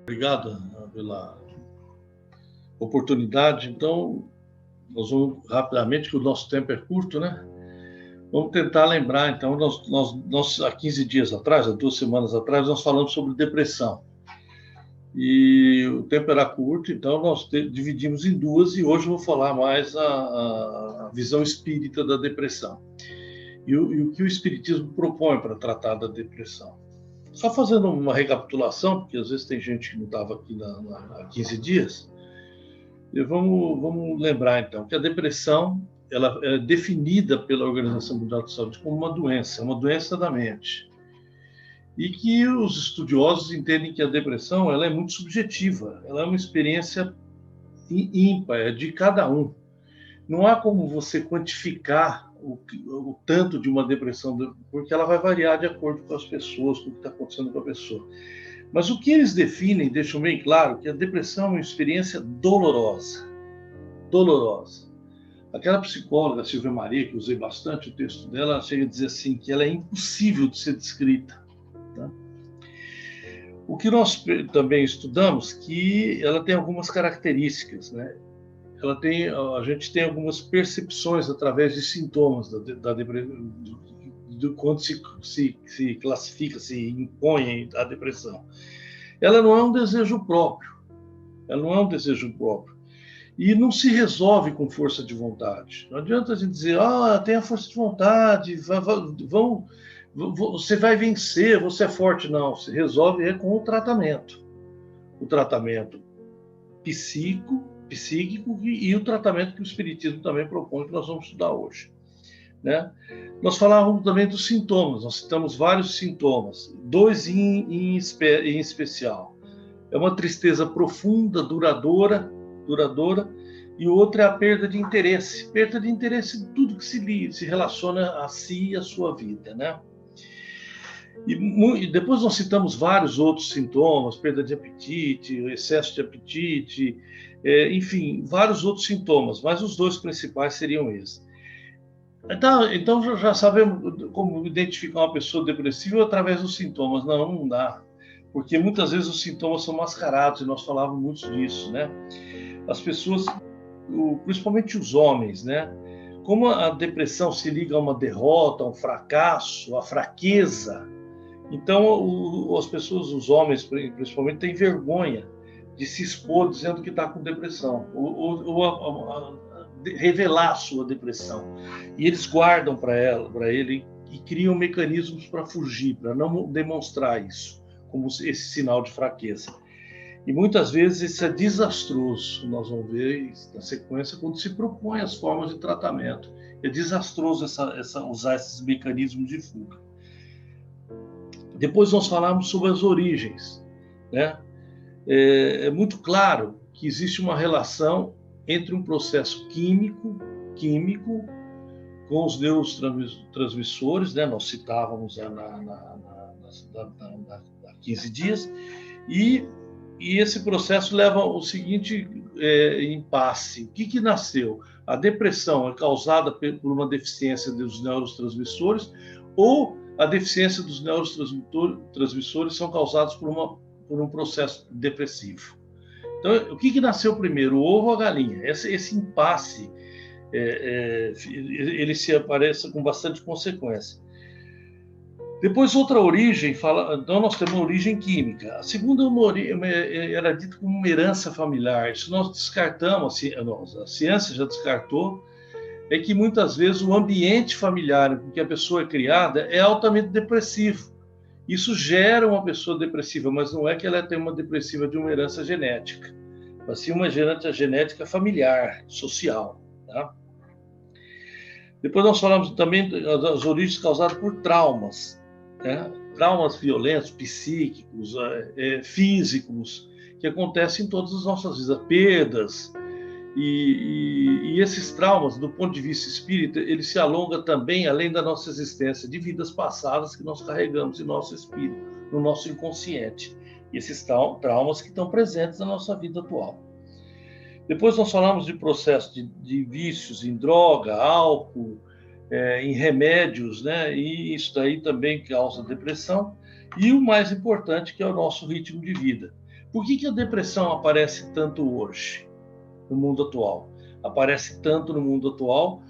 Obrigado pela oportunidade. Então, nós vamos rapidamente, que o nosso tempo é curto, né? Vamos tentar lembrar, então, nós há 15 dias atrás, há 2 semanas atrás, nós falamos sobre depressão. E o tempo era curto, então nós dividimos em duas, e hoje eu vou falar mais a visão espírita da depressão. E o que o espiritismo propõe para tratar da depressão. Só fazendo uma recapitulação, porque às vezes tem gente que não estava aqui há 15 dias, e vamos lembrar então que a depressão ela é definida pela Organização Mundial de Saúde como uma doença da mente. E que os estudiosos entendem que a depressão ela é muito subjetiva, ela é uma experiência ímpar, é de cada um. Não há como você quantificar o tanto de uma depressão, porque ela vai variar de acordo com as pessoas, com o que está acontecendo com a pessoa. Mas o que eles definem, deixam bem claro, que a depressão é uma experiência dolorosa. Dolorosa. Aquela psicóloga, Silvia Maria, que usei bastante o texto dela, chega a dizer assim, que ela é impossível de ser descrita. Tá? O que nós também estudamos, que ela tem algumas características, né? A gente tem algumas percepções através de sintomas da depressão, quando se classifica, se impõe a depressão. Ela não é um desejo próprio, e não se resolve com força de vontade. Não adianta a gente dizer, tenha força de vontade, você vai vencer, você é forte. Não, se resolve com o tratamento psíquico e o tratamento que o Espiritismo também propõe, que nós vamos estudar hoje. Né? Nós falávamos também dos sintomas, nós citamos vários sintomas, dois em especial. É uma tristeza profunda, duradoura, e outra é a perda de interesse em tudo que se relaciona a si e a sua vida. Né? E depois nós citamos vários outros sintomas, perda de apetite, excesso de apetite, enfim, vários outros sintomas, mas os dois principais seriam esses. Então já sabemos como identificar uma pessoa depressiva através dos sintomas. Não dá, porque muitas vezes os sintomas são mascarados, e nós falávamos muito disso, né? As pessoas, principalmente os homens, né? Como a depressão se liga a uma derrota, a um fracasso, a fraqueza, então as pessoas, os homens principalmente, têm vergonha de se expor dizendo que está com depressão, ou revelar a sua depressão. E eles guardam para ele e criam mecanismos para fugir, para não demonstrar isso como esse sinal de fraqueza. E muitas vezes isso é desastroso. Nós vamos ver na sequência quando se propõe as formas de tratamento. É desastroso usar esses mecanismos de fuga. Depois nós falamos sobre as origens. Né? É muito claro que existe uma relação entre um processo químico com os neurotransmissores, né? Nós citávamos há 15 dias, e esse processo leva ao seguinte impasse. O que nasceu? A depressão é causada por uma deficiência dos neurotransmissores, ou a deficiência dos neurotransmissores são causados por um processo depressivo. Então, o que nasceu primeiro, o ovo ou a galinha? Esse impasse, ele se aparece com bastante consequência. Depois, outra origem, então nós temos uma origem química. A segunda era dita como uma herança familiar. Isso nós descartamos, a ciência já descartou, é que muitas vezes o ambiente familiar em que a pessoa é criada é altamente depressivo. Isso gera uma pessoa depressiva, mas não é que ela tem uma depressiva de uma herança genética, mas sim uma herança genética familiar, social. Tá? Depois nós falamos também das origens causadas por traumas, né? Traumas violentos, psíquicos, físicos, que acontecem em todas as nossas vidas, perdas. E esses traumas, do ponto de vista espírita, ele se alonga também além da nossa existência, de vidas passadas que nós carregamos em nosso espírito, no nosso inconsciente. E esses traumas que estão presentes na nossa vida atual. Depois nós falamos de processo de vícios em droga, álcool, em remédios, né? E isso daí também causa depressão. E o mais importante, que é o nosso ritmo de vida. Por que a depressão aparece tanto hoje, no mundo atual? Aparece tanto no mundo atual,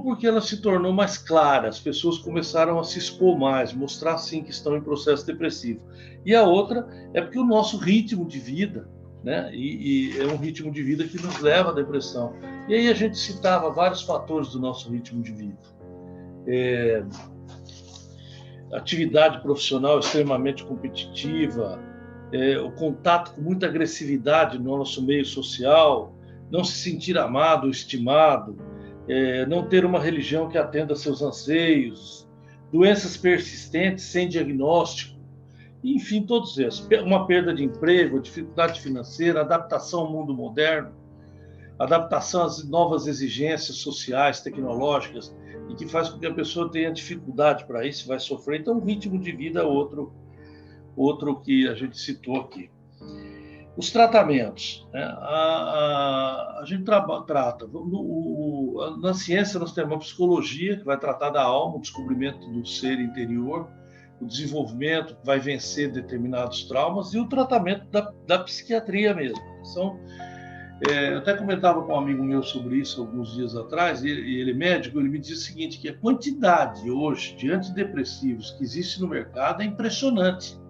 porque ela se tornou mais clara, as pessoas começaram a se expor mais, mostrar sim que estão em processo depressivo. E a outra é porque o nosso ritmo de vida, né, e é um ritmo de vida que nos leva à depressão. E aí a gente citava vários fatores do nosso ritmo de vida. Atividade profissional extremamente competitiva, o contato com muita agressividade no nosso meio social, não se sentir amado ou estimado, não ter uma religião que atenda a seus anseios, doenças persistentes sem diagnóstico, enfim, todos esses. Uma perda de emprego, dificuldade financeira, adaptação ao mundo moderno, adaptação às novas exigências sociais, tecnológicas, e que faz com que a pessoa tenha dificuldade para isso, vai sofrer. Então, o ritmo de vida é outro que a gente citou aqui. Os tratamentos, né? A gente trata. Na ciência, nós temos uma psicologia, que vai tratar da alma, o descobrimento do ser interior, o desenvolvimento, que vai vencer determinados traumas, e o tratamento da psiquiatria mesmo. Eu até comentava com um amigo meu sobre isso alguns dias atrás, e ele é médico, ele me disse o seguinte, que a quantidade hoje de antidepressivos que existe no mercado é impressionante.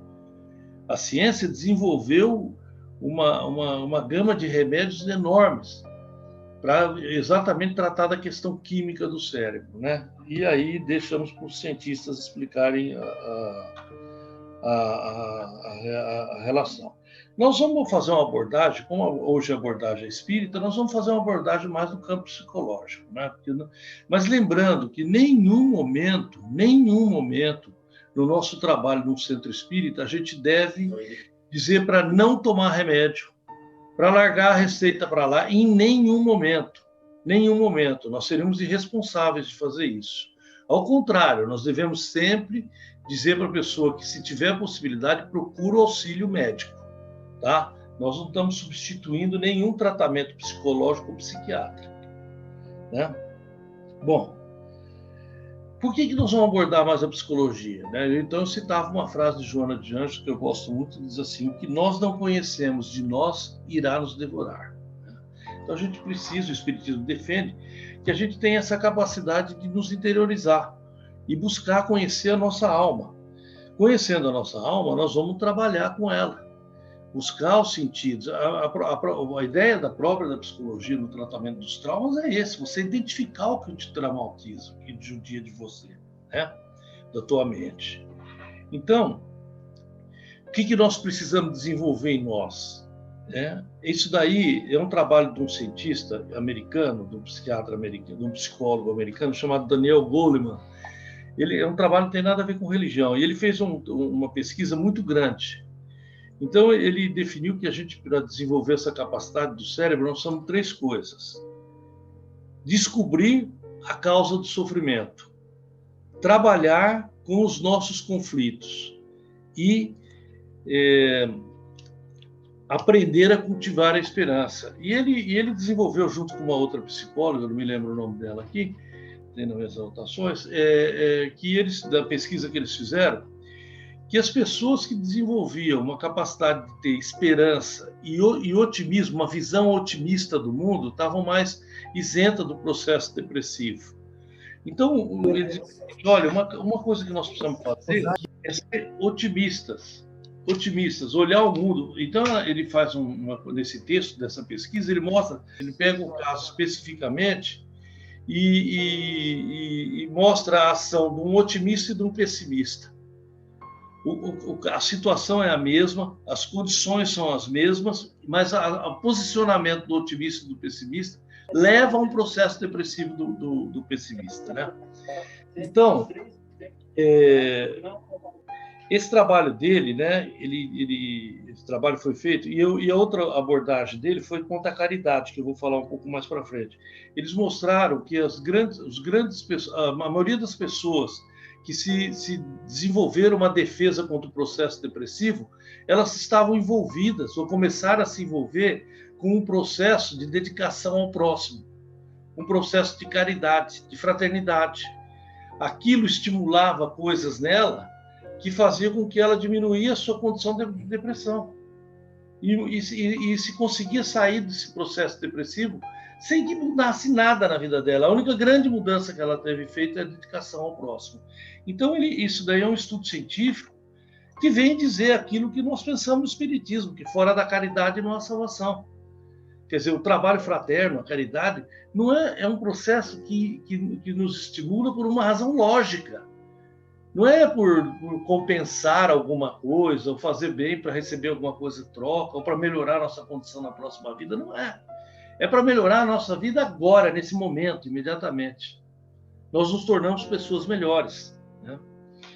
A ciência desenvolveu uma gama de remédios enormes para exatamente tratar da questão química do cérebro, né? E aí deixamos para os cientistas explicarem a relação. Nós vamos fazer uma abordagem, como hoje a abordagem é espírita, nós vamos fazer uma abordagem mais no campo psicológico, né? Mas lembrando que nenhum momento, no nosso trabalho no centro espírita, a gente deve dizer para não tomar remédio, para largar a receita para lá, em nenhum momento. Nós seríamos irresponsáveis de fazer isso. Ao contrário, nós devemos sempre dizer para a pessoa que, se tiver possibilidade, procure o auxílio médico, tá? Nós não estamos substituindo nenhum tratamento psicológico ou psiquiátrico, né? Bom, por que nós vamos abordar mais a psicologia, né? Então, eu citava uma frase de Joana de Anjos, que eu gosto muito, que diz assim: o que nós não conhecemos de nós irá nos devorar. Então, a gente precisa, o Espiritismo defende, que a gente tenha essa capacidade de nos interiorizar e buscar conhecer a nossa alma. Conhecendo a nossa alma, nós vamos trabalhar com ela, buscar os sentidos. A ideia da psicologia no tratamento dos traumas é esse: você identificar o que te traumatiza, o que judia de você, né? Da tua mente. Então, o que nós precisamos desenvolver em nós? Isso daí é um trabalho de um cientista americano, de um psiquiatra americano, de um psicólogo americano chamado Daniel Goleman. Ele é um trabalho que não tem nada a ver com religião, e ele fez uma pesquisa muito grande. Então, ele definiu que a gente, para desenvolver essa capacidade do cérebro, nós somos 3 coisas: descobrir a causa do sofrimento, trabalhar com os nossos conflitos e aprender a cultivar a esperança. E ele desenvolveu, junto com uma outra psicóloga, não me lembro o nome dela aqui, tem nas minhas anotações, da pesquisa que eles fizeram, que as pessoas que desenvolviam uma capacidade de ter esperança e otimismo, uma visão otimista do mundo, estavam mais isentas do processo depressivo. Então, eles dizem: olha, uma coisa que nós precisamos fazer é ser otimistas, olhar o mundo. Então, ele faz nesse texto dessa pesquisa, ele pega o caso especificamente e mostra a ação de um otimista e de um pessimista. A situação é a mesma, as condições são as mesmas, mas o posicionamento do otimista e do pessimista leva a um processo depressivo do pessimista, né? Então, esse trabalho dele, né? Esse trabalho foi feito, e a outra abordagem dele foi quanto à caridade, que eu vou falar um pouco mais para frente. Eles mostraram que a maioria das pessoas que se desenvolveram uma defesa contra o processo depressivo, elas estavam envolvidas ou começaram a se envolver com um processo de dedicação ao próximo, um processo de caridade, de fraternidade. Aquilo estimulava coisas nela que faziam com que ela diminuísse a sua condição de depressão. e se conseguia sair desse processo depressivo sem que mudasse nada na vida dela. A única grande mudança que ela teve feito é a dedicação ao próximo. Então, isso daí é um estudo científico que vem dizer aquilo que nós pensamos no Espiritismo, que fora da caridade não há salvação. Quer dizer, o trabalho fraterno, a caridade, não é um processo que nos estimula por uma razão lógica. Não é por compensar alguma coisa, ou fazer bem para receber alguma coisa em troca, ou para melhorar a nossa condição na próxima vida. Não é. É para melhorar a nossa vida agora, nesse momento, imediatamente. Nós nos tornamos pessoas melhores, né?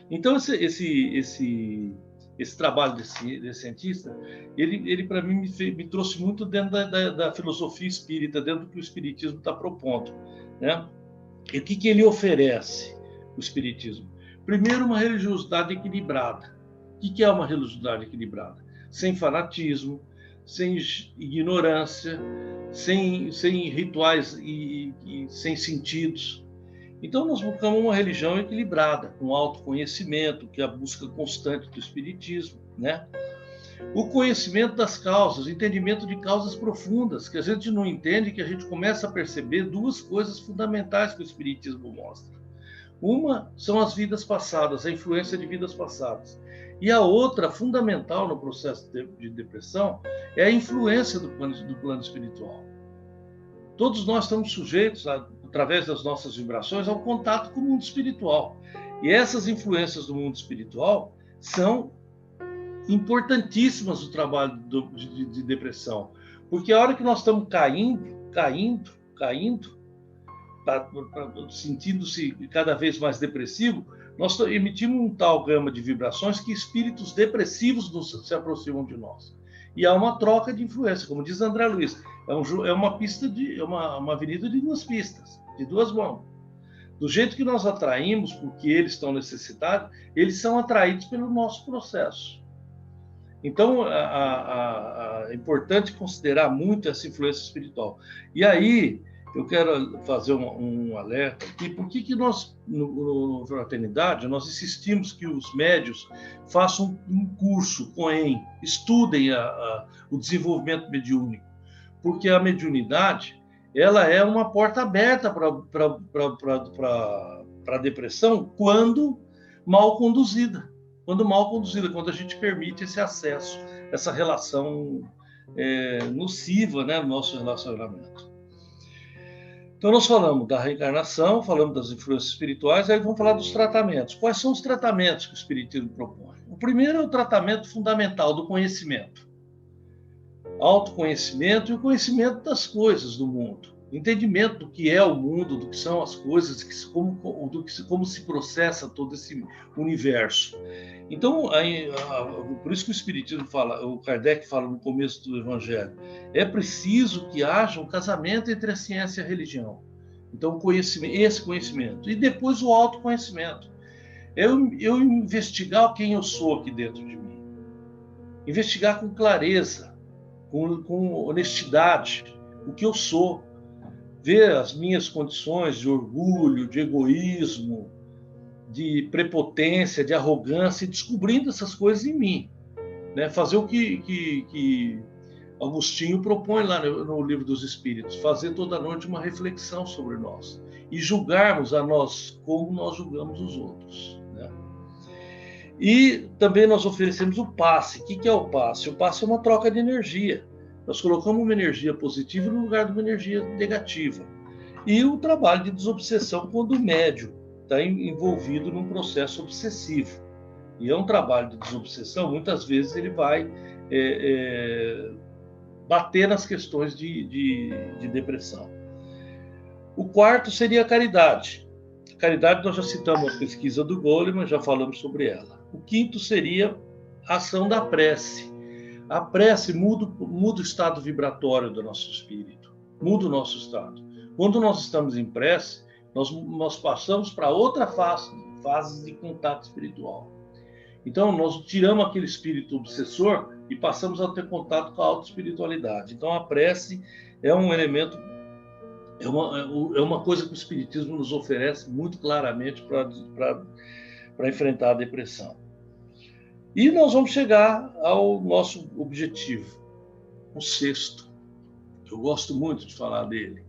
Então, esse trabalho desse cientista, ele para mim, me trouxe muito dentro da filosofia espírita, dentro do que o espiritismo está propondo, né? E o que ele oferece, o espiritismo? Primeiro, uma religiosidade equilibrada. O que é uma religiosidade equilibrada? Sem fanatismo, sem ignorância, sem rituais e sem sentidos. Então, nós buscamos uma religião equilibrada, com autoconhecimento, que é a busca constante do espiritismo, né? O conhecimento das causas, o entendimento de causas profundas, que a gente não entende, que a gente começa a perceber duas coisas fundamentais que o espiritismo mostra. Uma são as vidas passadas, a influência de vidas passadas. E a outra, fundamental no processo de depressão, é a influência do plano espiritual. Todos nós estamos sujeitos, através das nossas vibrações, ao contato com o mundo espiritual. E essas influências do mundo espiritual são importantíssimas no trabalho de depressão. Porque a hora que nós estamos caindo, sentindo-se cada vez mais depressivo, nós emitimos um tal gama de vibrações que espíritos depressivos se aproximam de nós. E há uma troca de influência, como diz André Luiz, é uma pista uma avenida de duas pistas, de duas mãos. Do jeito que nós atraímos, porque eles estão necessitados, eles são atraídos pelo nosso processo. Então, é importante considerar muito essa influência espiritual. E aí, eu quero fazer um alerta aqui. Por que nós, no Fraternidade, nós insistimos que os médios façam um curso, estudem o desenvolvimento mediúnico? Porque a mediunidade, ela é uma porta aberta para a depressão quando mal conduzida. Quando a gente permite esse acesso, essa relação nociva, né, no nosso relacionamento. Então, nós falamos da reencarnação, falamos das influências espirituais, aí vamos falar dos tratamentos. Quais são os tratamentos que o Espiritismo propõe? O primeiro é o tratamento fundamental do conhecimento. Autoconhecimento e o conhecimento das coisas do mundo. Entendimento do que é o mundo, do que são as coisas, como se processa todo esse universo. Então, por isso que o Espiritismo fala, o Kardec fala no começo do Evangelho, é preciso que haja um casamento entre a ciência e a religião. Então, esse conhecimento. E depois o autoconhecimento. Eu investigar quem eu sou aqui dentro de mim. Investigar com clareza, com honestidade, o que eu sou. Ver as minhas condições de orgulho, de egoísmo, de prepotência, de arrogância, e descobrindo essas coisas em mim, né? Fazer o que Agostinho propõe lá no Livro dos Espíritos, fazer toda noite uma reflexão sobre nós e julgarmos a nós como nós julgamos os outros, né? E também nós oferecemos o passe. O que é o passe? O passe é uma troca de energia. Nós colocamos uma energia positiva no lugar de uma energia negativa. E o trabalho de desobsessão, quando o médium está envolvido num processo obsessivo. E é um trabalho de desobsessão, muitas vezes ele vai bater nas questões de depressão. O quarto seria a caridade. A caridade, nós já citamos a pesquisa do Goleman, já falamos sobre ela. O quinto seria a ação da prece. A prece muda o estado vibratório do nosso espírito, muda o nosso estado. Quando nós estamos em prece, nós passamos para outra fase de contato espiritual. Então, nós tiramos aquele espírito obsessor e passamos a ter contato com a autoespiritualidade. Então, a prece é um elemento, é uma coisa que o Espiritismo nos oferece muito claramente para enfrentar a depressão. E nós vamos chegar ao nosso objetivo. o sexto, eu gosto muito de falar dele,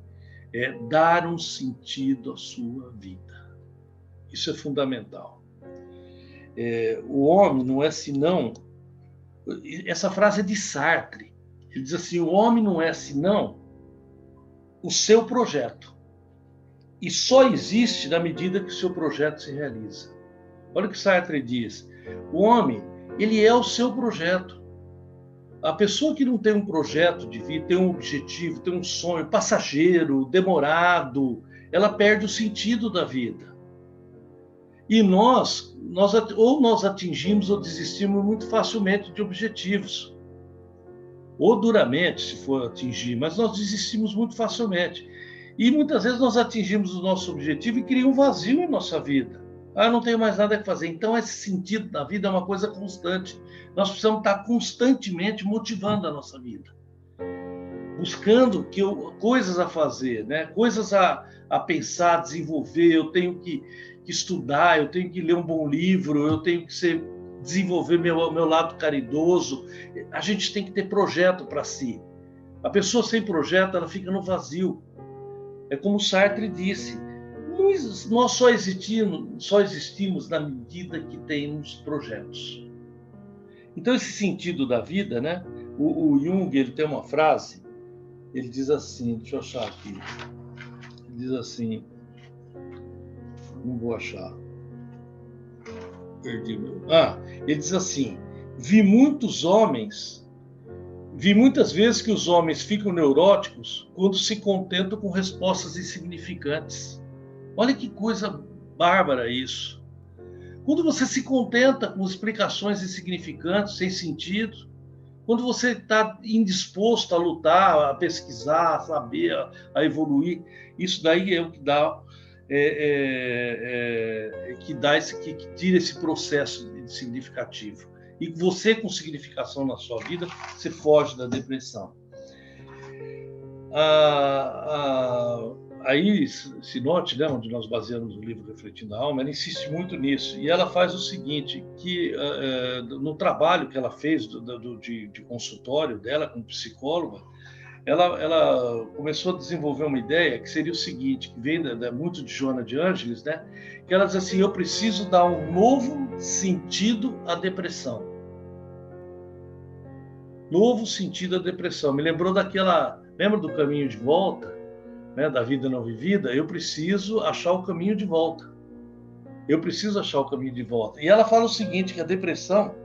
é dar um sentido à sua vida. Isso é fundamental. O homem não é senão... Essa frase é de Sartre. Ele diz assim, o homem não é senão o seu projeto. E só existe na medida que o seu projeto se realiza. Olha o que Sartre diz. O homem, ele é o seu projeto. A pessoa que não tem um projeto de vida, tem um objetivo, tem um sonho passageiro, demorado, ela perde o sentido da vida. E nós atingimos ou desistimos muito facilmente de objetivos. Ou duramente, se for atingir, mas nós desistimos muito facilmente. E muitas vezes nós atingimos o nosso objetivo e cria um vazio em nossa vida. Ah, não tenho mais nada a fazer. Então, esse sentido da vida é uma coisa constante. Nós precisamos estar constantemente motivando a nossa vida. Buscando coisas a fazer, né? Coisas a pensar, desenvolver. Eu tenho que estudar, eu tenho que ler um bom livro, eu tenho que desenvolver meu lado caridoso. A gente tem que ter projeto para si. A pessoa sem projeto, ela fica no vazio. É como Sartre disse, nós só existimos na medida que temos projetos. Então, esse sentido da vida, né? O Jung, ele tem uma frase, ele diz assim, deixa eu achar aqui, ele diz assim, não vou achar, perdi meu... ele diz assim, vi muitas vezes que os homens ficam neuróticos quando se contentam com respostas insignificantes. Olha que coisa bárbara isso. Quando você se contenta com explicações insignificantes, sem sentido, quando você está indisposto a lutar, a pesquisar, a saber, a evoluir, isso daí é o que dá, que tira esse processo significativo. E você, com significação na sua vida, você foge da depressão. A Iris Sinotti, né, onde nós baseamos o livro Refletindo a Alma, ela insiste muito nisso. E ela faz o seguinte, que no trabalho que ela fez de consultório dela como psicóloga, ela começou a desenvolver uma ideia que seria o seguinte, que vem muito de Joana de Ângeles, né? Que ela diz assim, eu preciso dar um novo sentido à depressão. Novo sentido à depressão. Me lembrou lembra do caminho de volta, né, da vida não vivida? Eu preciso achar o caminho de volta. Eu preciso achar o caminho de volta. E ela fala o seguinte, que a depressão,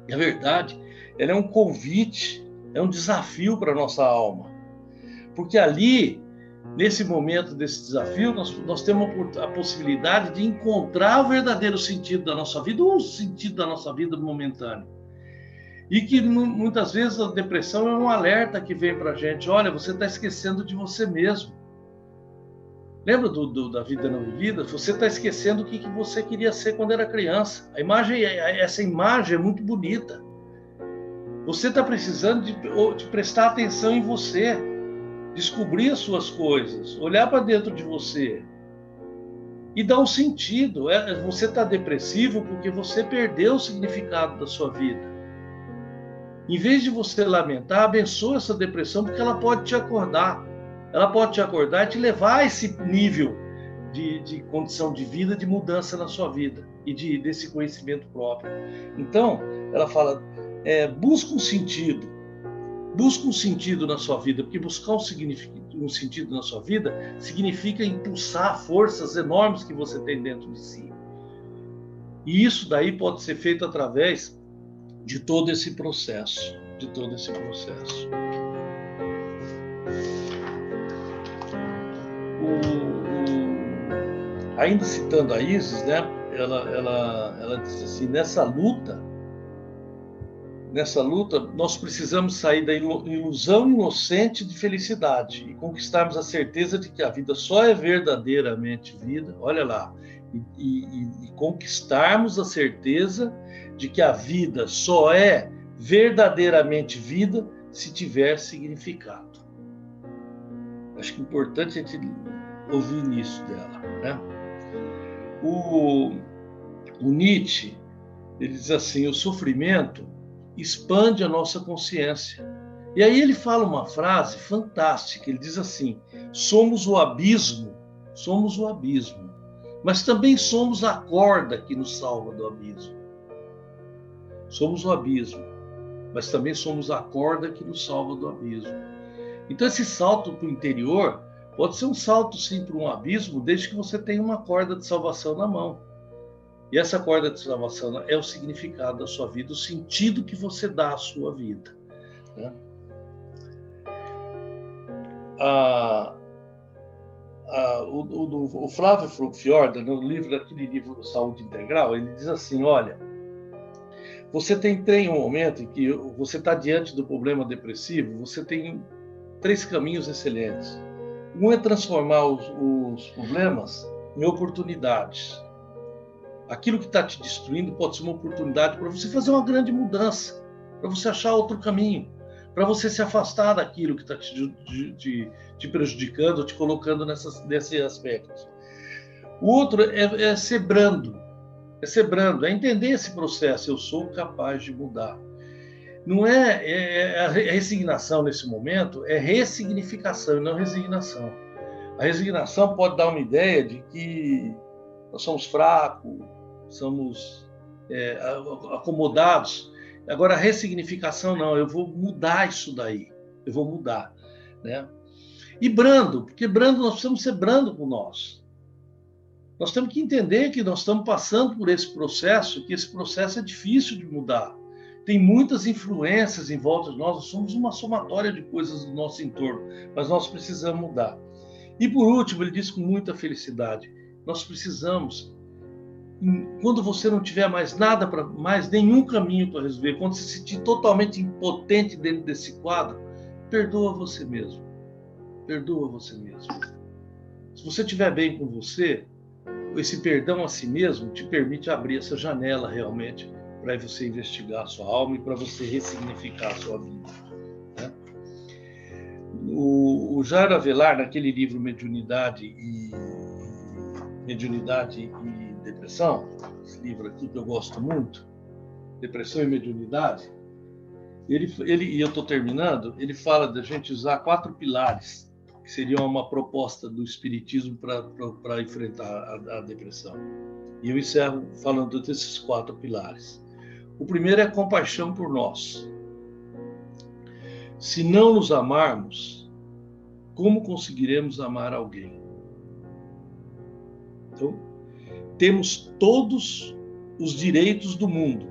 na verdade, ela é um convite, é um desafio para a nossa alma. Porque ali, nesse momento desse desafio, nós temos a possibilidade de encontrar o verdadeiro sentido da nossa vida, ou o sentido da nossa vida momentâneo. E que muitas vezes a depressão é um alerta que vem para a gente. Olha, você está esquecendo de você mesmo. Lembra da vida não vivida? Você está esquecendo o que você queria ser quando era criança. Essa imagem é muito bonita. Você está precisando de prestar atenção em você, descobrir as suas coisas, olhar para dentro de você e dar um sentido. Você está depressivo porque você perdeu o significado da sua vida. Em vez de você lamentar, abençoe essa depressão, porque ela pode te acordar. Ela pode te acordar e te levar a esse nível de condição de vida, de mudança na sua vida e desse conhecimento próprio. Então, ela fala, busca um sentido na sua vida, porque buscar um sentido na sua vida significa impulsar forças enormes que você tem dentro de si. E isso daí pode ser feito através de todo esse processo, Ainda citando a Isis, né, ela diz assim, nessa luta, nós precisamos sair da ilusão inocente de felicidade e conquistarmos a certeza de que a vida só é verdadeiramente vida, olha lá, e conquistarmos a certeza de que a vida só é verdadeiramente vida se tiver significado. Acho que é importante a gente ouvir isso dela, né? O Nietzsche, ele diz assim, o sofrimento expande a nossa consciência E aí ele fala uma frase fantástica, ele diz assim: somos o abismo, mas também somos a corda que nos salva do abismo. Somos o abismo, mas também somos a corda que nos salva do abismo. Então esse salto para o interior pode ser um salto sim para um abismo, desde que você tenha uma corda de salvação na mão. E essa corda de salvação é o significado da sua vida, o sentido que você dá à sua vida, né? O Flávio Fiorda, no aquele livro Saúde Integral, ele diz assim: olha, você tem um momento em que você está diante do problema depressivo, você tem 3 caminhos excelentes. Um é transformar os problemas em oportunidades. Aquilo que está te destruindo pode ser uma oportunidade para você fazer uma grande mudança, para você achar outro caminho, para você se afastar daquilo que está te prejudicando, te colocando nesse aspecto. O outro é ser brando, é entender esse processo. Eu sou capaz de mudar. Não a resignação nesse momento, é ressignificação e não resignação. A resignação pode dar uma ideia de que nós somos fracos, somos acomodados. Agora, a ressignificação não, eu vou mudar isso daí, eu vou mudar, né? E brando, porque brando, nós precisamos ser brando com nós. Nós temos que entender que nós estamos passando por esse processo, que esse processo é difícil de mudar. Tem muitas influências em volta de nós somos uma somatória de coisas do nosso entorno, mas nós precisamos mudar. E por último, ele diz com muita felicidade, nós precisamos, quando você não tiver mais nada, mais nenhum caminho para resolver, quando se sentir totalmente impotente dentro desse quadro, perdoa você mesmo. Perdoa você mesmo. Se você estiver bem com você, esse perdão a si mesmo te permite abrir essa janela realmente para você investigar a sua alma e para você ressignificar a sua vida, né? O Jairo Avelar, naquele livro Mediunidade e Depressão, esse livro aqui que eu gosto muito, Depressão e Mediunidade, e eu estou terminando, ele fala da gente usar 4 pilares, que seriam uma proposta do Espiritismo para enfrentar a depressão. E eu encerro falando desses 4 pilares. O primeiro é a compaixão por nós. Se não nos amarmos, como conseguiremos amar alguém? Então, temos todos os direitos do mundo.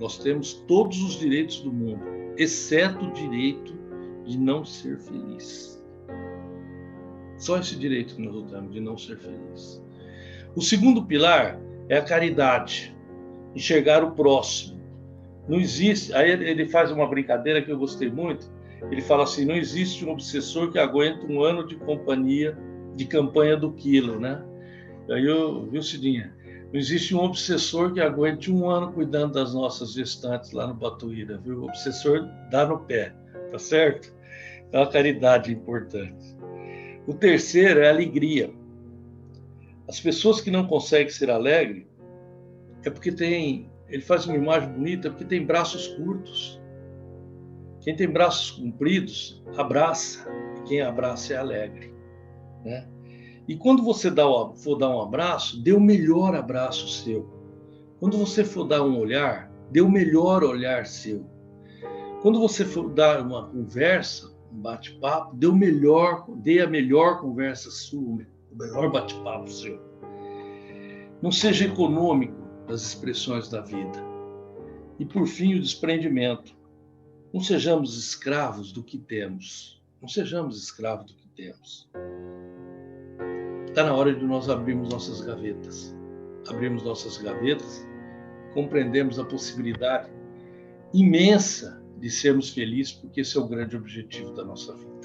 Nós temos todos os direitos do mundo, exceto o direito de não ser feliz. Só esse direito que nós temos de não ser feliz. O segundo pilar é a caridade, enxergar o próximo. Não existe, aí ele faz uma brincadeira que eu gostei muito, ele fala assim, não existe um obsessor que aguenta um ano de campanha do quilo, né? Aí viu, Cidinha? Não existe um obsessor que aguente um ano cuidando das nossas gestantes lá no Batuíra, viu? O obsessor dá no pé, tá certo? Então a caridade é importante. O terceiro é a alegria. As pessoas que não conseguem ser alegres é porque ele faz uma imagem bonita, porque tem braços curtos. Quem tem braços compridos, abraça. E quem abraça é alegre, né? E quando você for dar um abraço, dê o melhor abraço seu. Quando você for dar um olhar, dê o melhor olhar seu. Quando você for dar uma conversa, um bate-papo, dê a melhor conversa sua, o melhor bate-papo seu. Não seja econômico das expressões da vida. E por fim, o desprendimento. Não sejamos escravos do que temos. Não sejamos escravos do que temos. Está na hora de nós abrirmos nossas gavetas. Abrirmos nossas gavetas, compreendemos a possibilidade imensa de sermos felizes, porque esse é o grande objetivo da nossa vida.